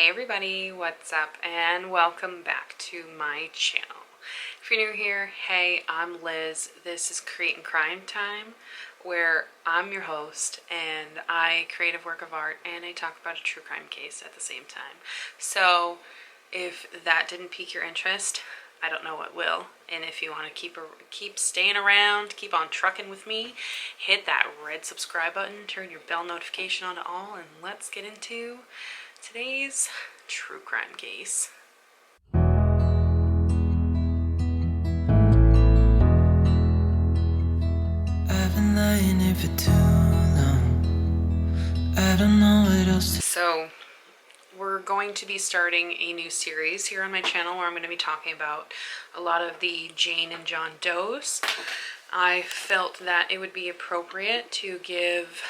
Hey everybody, what's up, and welcome back to my channel. If you're new here, hey, I'm Liz. This is Creating Crime Time, where I'm your host and I create a work of art and I talk about a true crime case at the same time. So if that didn't pique your interest, I don't know what will. And if you want to keep staying around, keep on trucking with me, hit that red subscribe button, turn your bell notification on to all, and let's get into today's true crime case. I've been lying here for too long. I don't know what else to... So we're going to be starting a new series here on my channel where I'm going to be talking about a lot of the Jane and John Does. I felt that it would be appropriate to give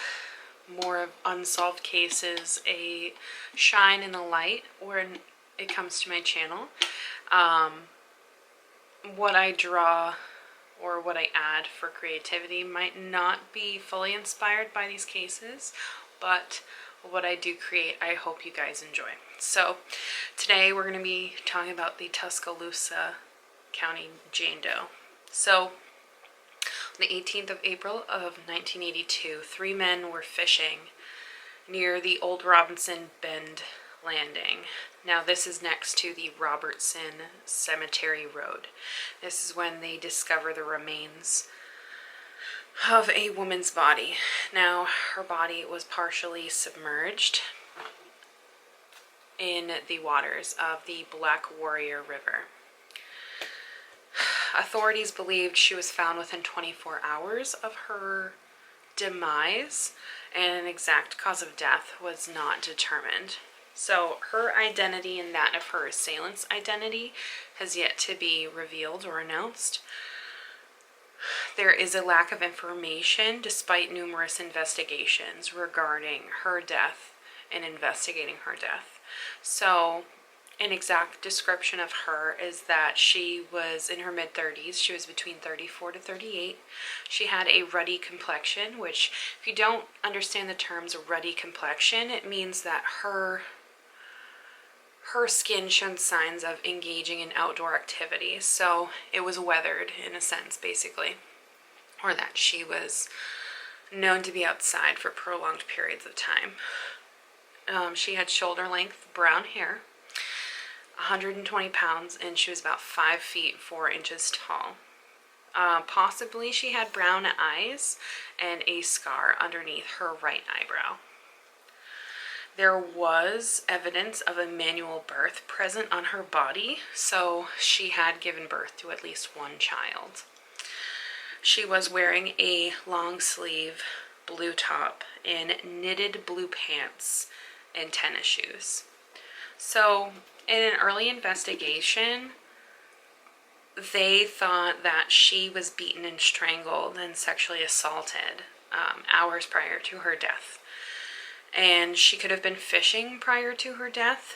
more of unsolved cases a shine in the light when it comes to my channel. What I draw or what I add for creativity might not be fully inspired by these cases, but what I do create, I hope you guys enjoy. So today we're going to be talking about the Tuscaloosa County Jane Doe. So on the 18th of April of 1982, 3 men were fishing near the Old Robinson Bend landing. Now this is next to the Robertson Cemetery Road. This is when they discover the remains of a woman's body. Now her body was partially submerged in the waters of the Black Warrior River. Authorities believed she was found within 24 hours of her demise, and an exact cause of death was not determined. So her identity and that of her assailant's identity has yet to be revealed or announced. There is a lack of information despite numerous investigations regarding her death and investigating her death. So an exact description of her is that she was in her mid-30s. She was between 34 to 38. She had a ruddy complexion, which if you don't understand the terms ruddy complexion, it means that her skin showed signs of engaging in outdoor activities. So it was weathered in a sense, basically, or that she was known to be outside for prolonged periods of time. She had shoulder-length brown hair, 120 pounds, and she was about 5 feet 4 inches tall. Possibly she had brown eyes and a scar underneath her right eyebrow. There was evidence of a manual birth present on her body, so she had given birth to at least one child. She was wearing a long sleeve blue top and knitted blue pants and tennis shoes. So in an early investigation, they thought that she was beaten and strangled and sexually assaulted hours prior to her death. And she could have been fishing prior to her death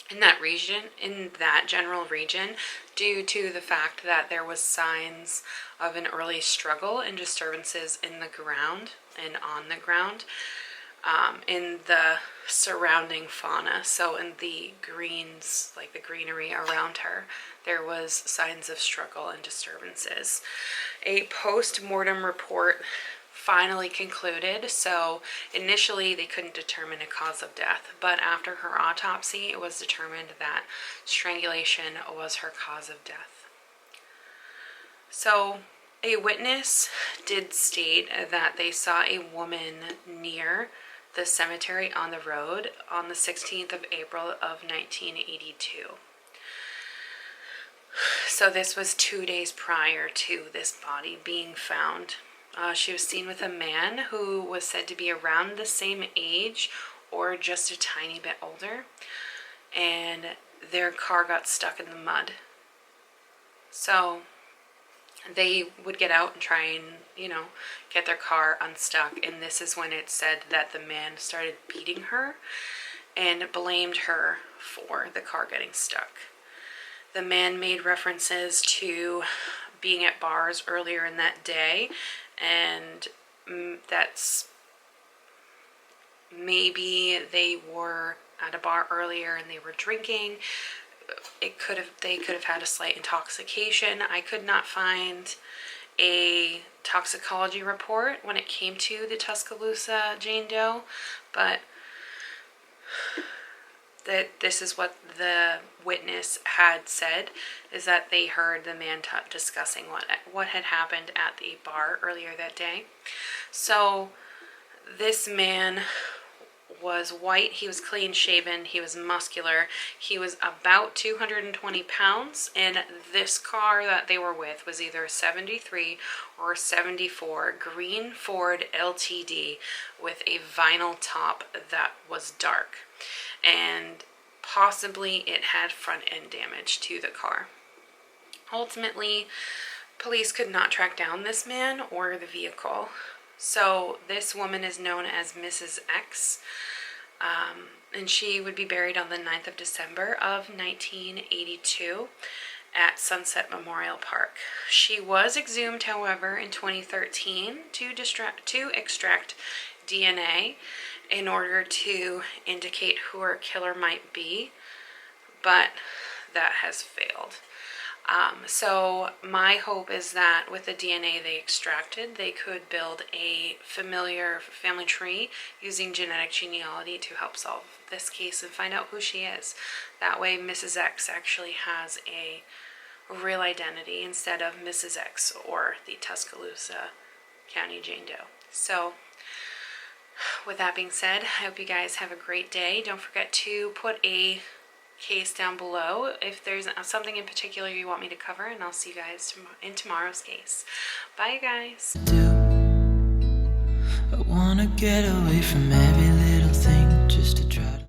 in that region, in that general region, due to the fact that there was signs of an early struggle and disturbances in the ground and on the ground, in the surrounding fauna. So in the greens, like the greenery around her, there was signs of struggle and disturbances. A post-mortem report finally concluded. So initially they couldn't determine a cause of death, but after her autopsy it was determined that strangulation was her cause of death. So a witness did state that they saw a woman near the cemetery on the road on the 16th of April of 1982. So this was 2 days prior to this body being found. She was seen with a man who was said to be around the same age or just a tiny bit older, and their car got stuck in the mud. So they would get out and try and, get their car unstuck, and this is when it said that the man started beating her and blamed her for the car getting stuck. The man made references to being at bars earlier in that day, and that's maybe they were at a bar earlier and they were drinking. They could have had a slight intoxication. I could not find a toxicology report when it came to the Tuscaloosa Jane Doe, but this is what the witness had said, is that they heard the man discussing what had happened at the bar earlier that day. So this man was white, he was clean shaven, he was muscular, he was about 220 pounds, and this car that they were with was either a 73 or a 74 green Ford LTD with a vinyl top that was dark, and possibly it had front end damage to the car. Ultimately, police could not track down this man or the vehicle. So this woman is known as Mrs. X, and she would be buried on the 9th of December of 1982 at Sunset Memorial Park. She was exhumed, however, in 2013 to extract DNA in order to indicate who her killer might be, but that has failed. So my hope is that with the DNA they extracted, they could build a familiar family tree using genetic genealogy to help solve this case and find out who she is. That way Mrs. X actually has a real identity instead of Mrs. X or the Tuscaloosa County Jane Doe. So with that being said, I hope you guys have a great day. Don't forget to put a case down below if there's something in particular you want me to cover, and I'll see you guys in tomorrow's case. Bye guys. I wanna get away from it.